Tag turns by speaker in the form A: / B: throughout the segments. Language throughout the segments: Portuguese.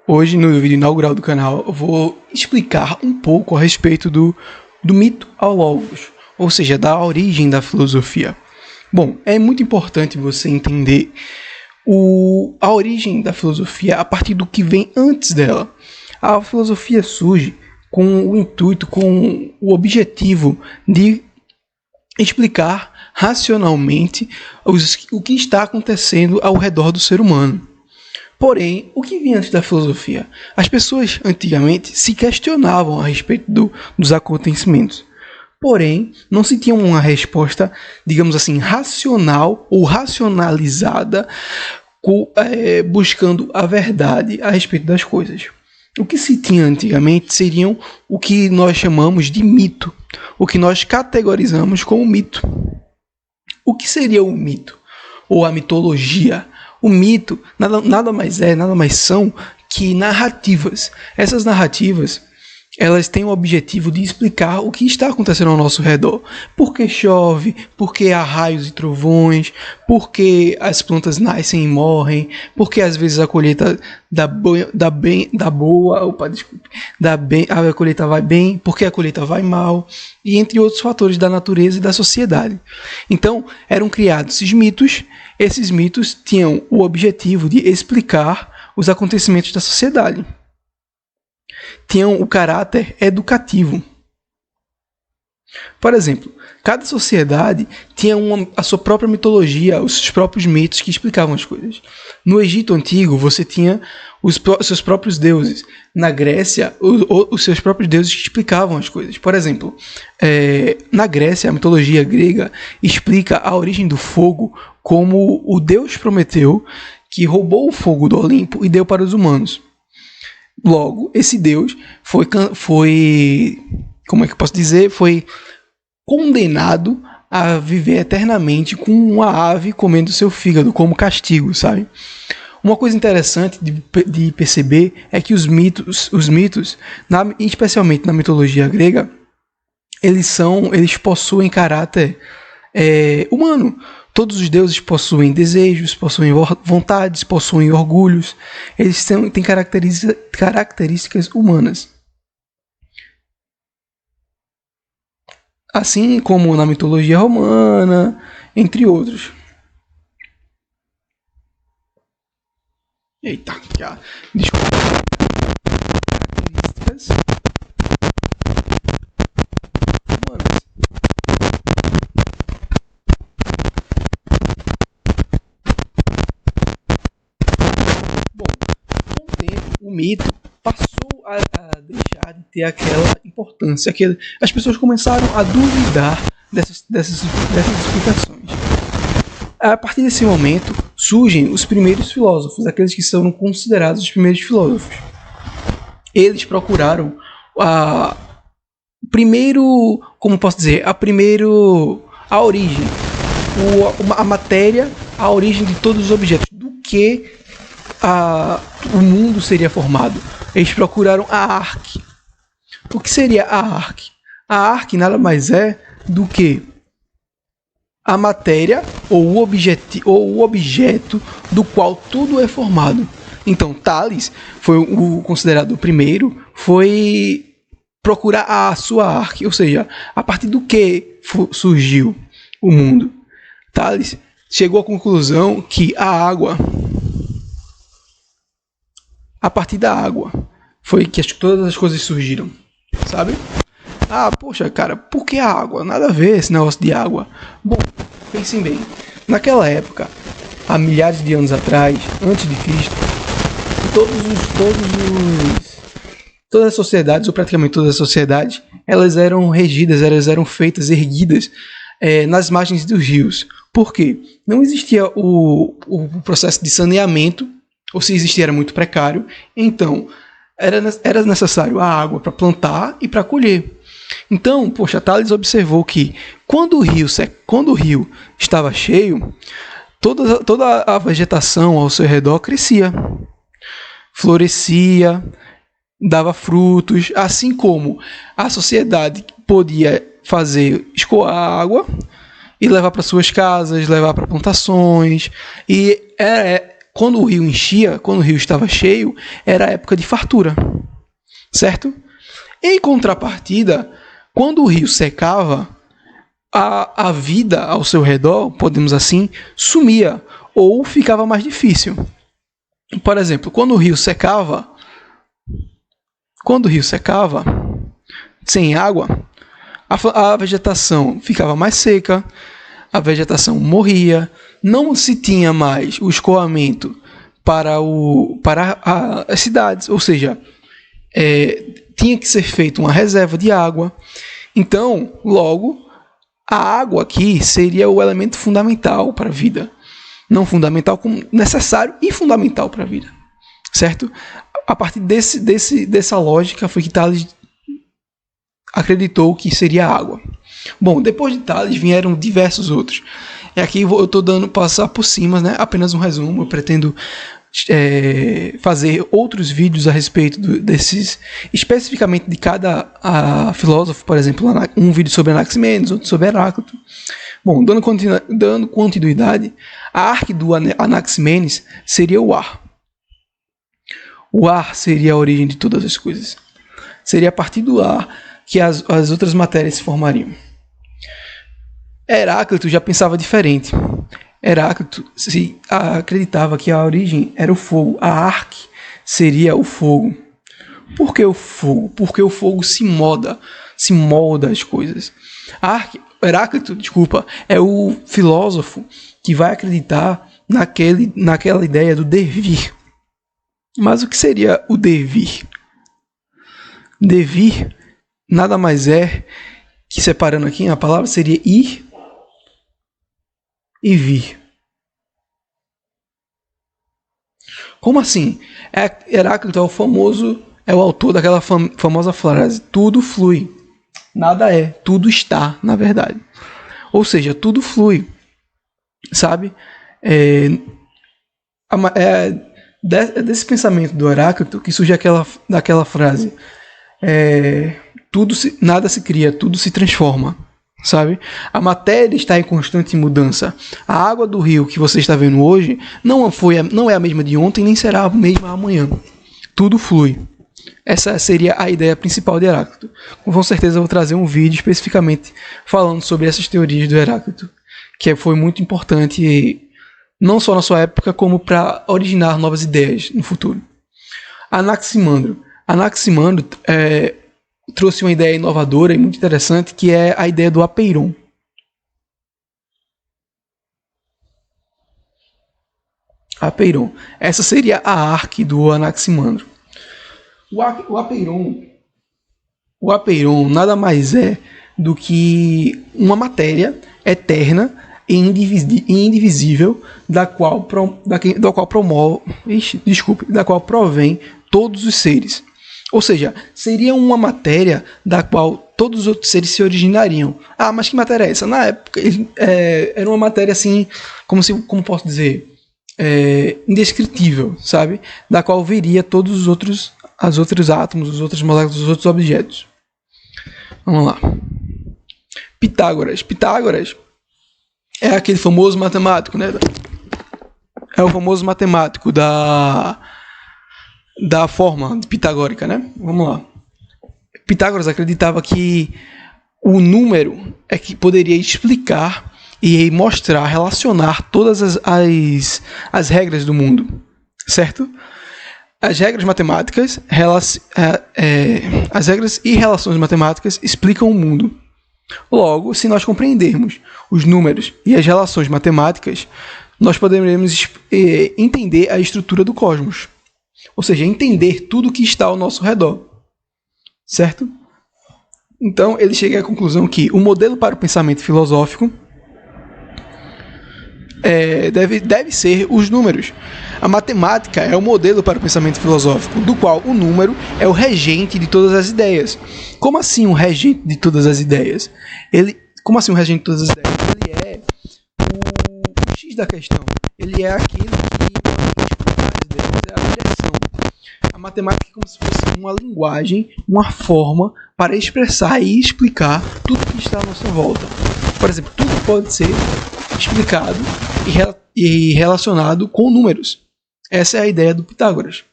A: Hoje, no vídeo inaugural do canal, eu vou explicar um pouco a respeito do mito ao logos, ou seja, da origem da filosofia. Bom, é muito importante você entender a origem da filosofia a partir do que vem antes dela. A filosofia surge com o intuito, com o objetivo de explicar racionalmente o que está acontecendo ao redor do ser humano. Porém, o que vinha antes da filosofia? As pessoas antigamente se questionavam a respeito dos acontecimentos. Porém, não se tinha uma resposta, digamos assim, racional ou racionalizada, buscando a verdade a respeito das coisas. O que se tinha antigamente seriam o que nós chamamos de mito, o que nós categorizamos como mito. O que seria o mito? Ou a mitologia? O mito nada mais são que narrativas. Essas narrativas, elas têm o objetivo de explicar o que está acontecendo ao nosso redor. Por que chove, por que há raios e trovões, por que as plantas nascem e morrem, por que às vezes a colheita a colheita vai bem, por que a colheita vai mal, e entre outros fatores da natureza e da sociedade. Então, eram criados esses mitos. Esses mitos tinham o objetivo de explicar os acontecimentos da sociedade. Tinham o caráter educativo. Por exemplo, cada sociedade tinha a sua própria mitologia, os seus próprios mitos que explicavam as coisas. No Egito Antigo, você tinha os seus próprios deuses. Na Grécia, os seus próprios deuses que explicavam as coisas. Por exemplo, na Grécia, a mitologia grega explica a origem do fogo como o deus Prometeu, que roubou o fogo do Olimpo e deu para os humanos. Logo, esse deus foi como é que eu posso dizer? Foi condenado a viver eternamente com uma ave comendo seu fígado como castigo, sabe? Uma coisa interessante de perceber é que os mitos, especialmente na mitologia grega, eles possuem caráter humano. Todos os deuses possuem desejos, possuem vontades, possuem orgulhos. Eles têm características humanas. Assim como na mitologia romana, entre outros. Eita, já. Desculpa. Características humanas. Bom, com o tempo, o mito passou a deixar de ter aquela importância. As pessoas começaram a duvidar dessas explicações. A partir desse momento, surgem os primeiros filósofos, aqueles que são considerados os primeiros filósofos. Eles procuraram a origem, a matéria, a origem de todos os objetos, do que o mundo seria formado. Eles procuraram a arque. O que seria a arque? A arque nada mais é do que a matéria ou o objeto do qual tudo é formado. Então, Tales foi considerado o primeiro, foi procurar a sua arque, ou seja, a partir do que surgiu o mundo. Tales chegou à conclusão que a partir da água foi que todas as coisas surgiram, sabe? Poxa, cara, por que a água? Nada a ver esse negócio de água. Bom, pensem bem. Naquela época, há milhares de anos atrás, antes de Cristo, todas as sociedades, ou praticamente todas as sociedades, elas eram regidas, elas eram feitas, erguidas nas margens dos rios. Por quê? Não existia o processo de saneamento, ou se existia era muito precário, então era necessário a água para plantar e para colher. Então, Tales observou que quando o rio estava cheio, toda a vegetação ao seu redor crescia, florescia, dava frutos, assim como a sociedade podia escoar a água e levar para suas casas, levar para plantações, e quando o rio enchia, quando o rio estava cheio, era a época de fartura, certo? Em contrapartida, quando o rio secava, a vida ao seu redor, podemos assim, sumia ou ficava mais difícil. Por exemplo, quando o rio secava, sem água, a vegetação ficava mais seca, a vegetação morria, não se tinha mais o escoamento para as cidades, ou seja, tinha que ser feita uma reserva de água. Então, logo, a água aqui seria o elemento fundamental para a vida. Não fundamental, como necessário e fundamental para a vida. Certo? A partir dessa lógica foi que Tales acreditou que seria a água. Bom, depois de Tales vieram diversos outros. Aqui eu estou dando passar por cima, né? Apenas um resumo. Eu pretendo fazer outros vídeos a respeito desses, especificamente de cada filósofo, por exemplo, um vídeo sobre Anaximenes, outro sobre Heráclito. Bom, dando continuidade, a arque do Anaximenes seria o ar. O ar seria a origem de todas as coisas. Seria a partir do ar que as outras matérias se formariam. Heráclito já pensava diferente. Heráclito acreditava que a origem era o fogo, a arque seria o fogo. Por que o fogo? Porque o fogo se molda as coisas. Heráclito, é o filósofo que vai acreditar naquela ideia do devir. Mas o que seria o devir? Devir nada mais é que, separando aqui a palavra, seria ir e vir. Como assim? Heráclito é o autor daquela famosa frase: tudo flui. Nada é, tudo está, na verdade. Ou seja, tudo flui. Sabe? Desse pensamento do Heráclito que surge daquela frase: nada se cria, tudo se transforma. Sabe? A matéria está em constante mudança. A água do rio que você está vendo hoje não é a mesma de ontem, nem será a mesma amanhã. Tudo flui. Essa seria a ideia principal de Heráclito. Com certeza eu vou trazer um vídeo especificamente falando sobre essas teorias do Heráclito, que foi muito importante não só na sua época, como para originar novas ideias no futuro. Anaximandro trouxe uma ideia inovadora e muito interessante, que é a ideia do apeiron. Apeiron. Essa seria a arque do Anaximandro. O apeiron nada mais é do que uma matéria eterna e indivisível da qual provém todos os seres. Ou seja, seria uma matéria da qual todos os outros seres se originariam. Ah, mas que matéria é essa? Na época, era uma matéria assim, como posso dizer, indescritível, sabe? Da qual viria todos os outros átomos, os outros moléculas, os outros objetos. Vamos lá. Pitágoras é aquele famoso matemático, né? É o famoso matemático da forma pitagórica, né? Vamos lá. Pitágoras acreditava que o número é que poderia explicar e mostrar, relacionar todas as regras do mundo, certo? As regras matemáticas, as regras e relações matemáticas explicam o mundo. Logo, se nós compreendermos os números e as relações matemáticas, nós poderemos entender a estrutura do cosmos. Ou seja, entender tudo que está ao nosso redor. Certo? Então, ele chega à conclusão que o modelo para o pensamento filosófico deve ser os números. A matemática é o modelo para o pensamento filosófico, do qual o número é o regente de todas as ideias. Como assim um regente de todas as ideias? Como assim um regente de todas as ideias? Ele é o X da questão. Ele é aquele que é a direção. A matemática é como se fosse uma linguagem, uma forma para expressar e explicar tudo que está à nossa volta. Por exemplo, tudo pode ser explicado e relacionado com números. Essa é a ideia do Pitágoras.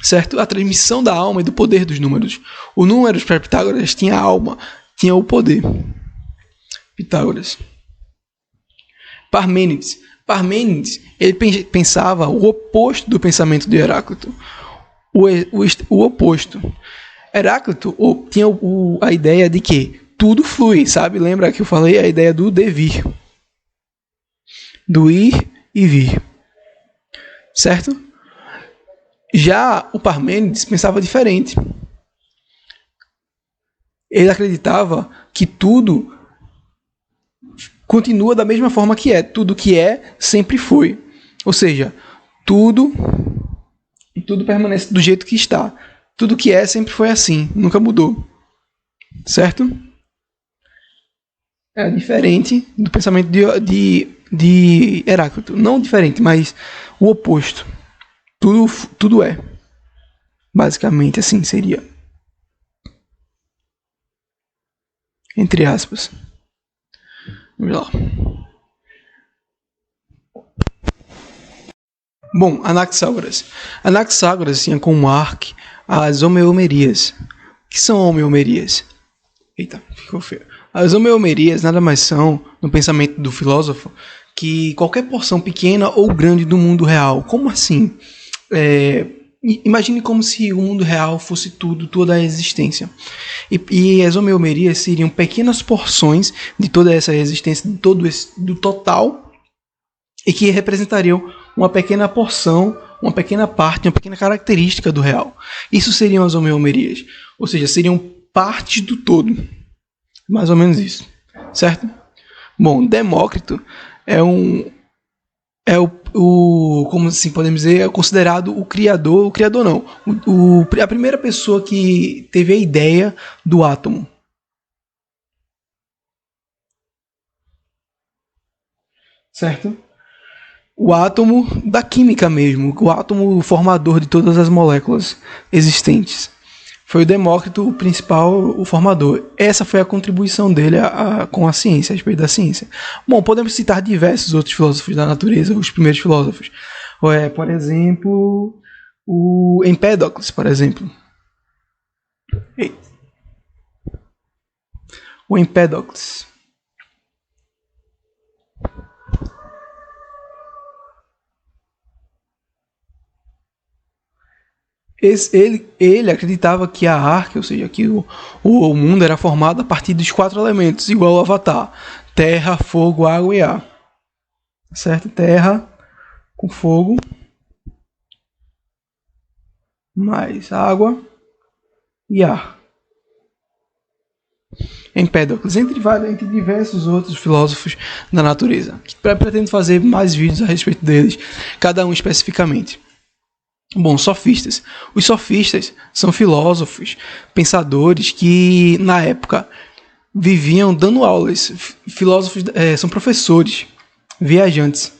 A: Certo? A transmissão da alma e do poder dos números. O número para Pitágoras tinha a alma, tinha o poder. Pitágoras. Parmênides, ele pensava o oposto do pensamento de Heráclito. O oposto. Heráclito tinha a ideia de que tudo flui, sabe? Lembra que eu falei a ideia do devir. Do ir e vir. Certo? Já o Parmênides pensava diferente. Ele acreditava que tudo continua da mesma forma que é. Tudo que é, sempre foi. Ou seja, tudo permanece do jeito que está. Tudo que é, sempre foi assim. Nunca mudou. Certo? É diferente do pensamento de Heráclito. Não diferente, mas o oposto. Tudo é. Basicamente assim seria. Entre aspas. Vamos lá. Bom, Anaxágoras. Anaxágoras tinha como arque as homeomerias. O que são homeomerias? Eita, ficou feio. As homeomerias nada mais são, no pensamento do filósofo, que qualquer porção pequena ou grande do mundo real. Como assim? Imagine como se o mundo real fosse toda a existência. E as homeomerias seriam pequenas porções de toda essa existência, do total, e que representariam uma pequena porção, uma pequena parte, uma pequena característica do real. Isso seriam as homeomerias. Ou seja, seriam partes do todo. Mais ou menos isso. Certo? Bom, Demócrito como assim podemos dizer, é considerado o criador não, a primeira pessoa que teve a ideia do átomo. Certo? O átomo da química mesmo, o átomo formador de todas as moléculas existentes. Foi o Demócrito o principal, o formador. Essa foi a contribuição dele com a ciência, a respeito da ciência. Bom, podemos citar diversos outros filósofos da natureza, os primeiros filósofos. Por exemplo, o Empédocles, por exemplo. O Empédocles. Ele acreditava que a arca, ou seja, que o mundo era formado a partir dos 4 elementos, igual ao Avatar: terra, fogo, água e ar. Certo? Terra com fogo, mais água e ar. Empédocles, entre diversos outros filósofos da natureza. Pretendo fazer mais vídeos a respeito deles, cada um especificamente. Bom, sofistas. Os sofistas são filósofos, pensadores que, na época, viviam dando aulas. Filósofos são professores, viajantes.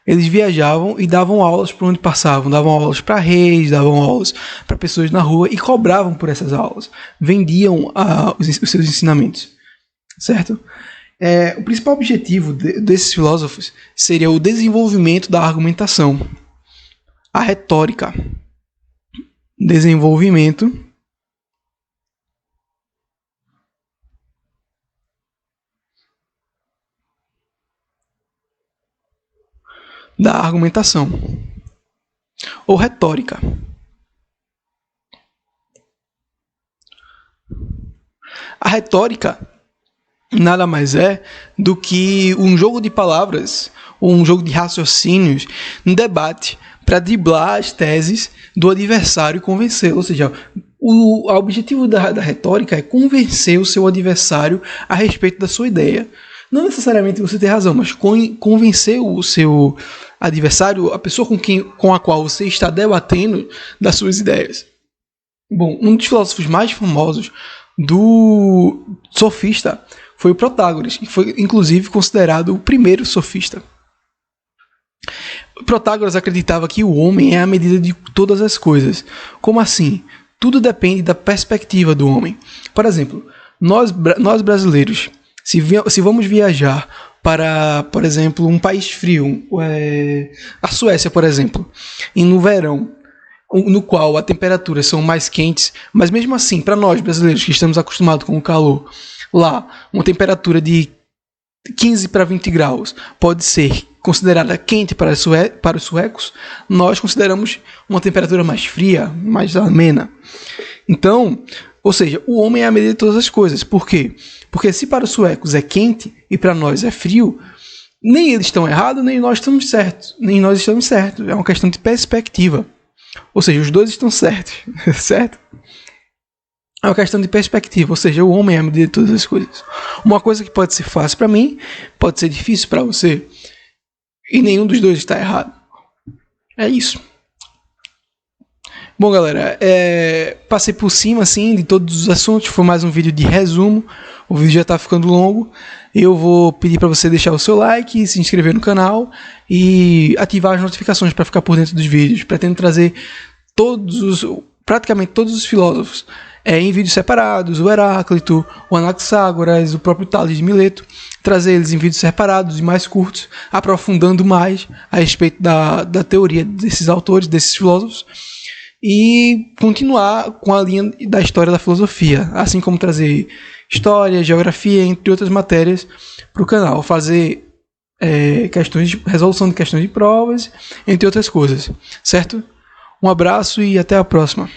A: Eles viajavam e davam aulas por onde passavam. Davam aulas para reis, davam aulas para pessoas na rua e cobravam por essas aulas. Vendiam os seus ensinamentos. Certo? O principal objetivo desses filósofos seria o desenvolvimento da argumentação. A retórica, desenvolvimento da argumentação, ou retórica. A retórica nada mais é do que um jogo de palavras, ou um jogo de raciocínios, um debate para driblar as teses do adversário e convencê-lo. Ou seja, o objetivo da retórica é convencer o seu adversário a respeito da sua ideia. Não necessariamente você ter razão, mas convencer o seu adversário, a pessoa com a qual você está debatendo, das suas ideias. Bom, um dos filósofos mais famosos do sofista foi o Protágoras, que foi inclusive considerado o primeiro sofista. Protágoras acreditava que o homem é a medida de todas as coisas. Como assim? Tudo depende da perspectiva do homem. Por exemplo, nós brasileiros, se vamos viajar para, por exemplo, um país frio, a Suécia, por exemplo, e no verão, no qual as temperaturas são mais quentes, mas mesmo assim, para nós brasileiros que estamos acostumados com o calor, lá, uma temperatura de 15 para 20 graus pode ser considerada quente para os suecos, nós consideramos uma temperatura mais fria, mais amena. Então, ou seja, o homem é a medida de todas as coisas. Por quê? Porque se para os suecos é quente e para nós é frio, nem eles estão errados, nem nós estamos certos. Nem nós estamos certos. É uma questão de perspectiva. Ou seja, os dois estão certos. Certo? É uma questão de perspectiva. Ou seja, o homem é a medida de todas as coisas. Uma coisa que pode ser fácil para mim, pode ser difícil para você. E nenhum dos dois está errado. É isso. Bom, galera, passei por cima assim de todos os assuntos. Foi mais um vídeo de resumo. O vídeo já está ficando longo. Eu vou pedir para você deixar o seu like, se inscrever no canal e ativar as notificações para ficar por dentro dos vídeos. Pretendo trazer praticamente todos os filósofos em vídeos separados. O Heráclito, o Anaxágoras, o próprio Tales de Mileto. Trazer eles em vídeos separados e mais curtos, aprofundando mais a respeito da teoria desses autores, desses filósofos. E continuar com a linha da história da filosofia, assim como trazer história, geografia, entre outras matérias para o canal, fazer resolução de questões de provas, entre outras coisas, certo? Um abraço e até a próxima.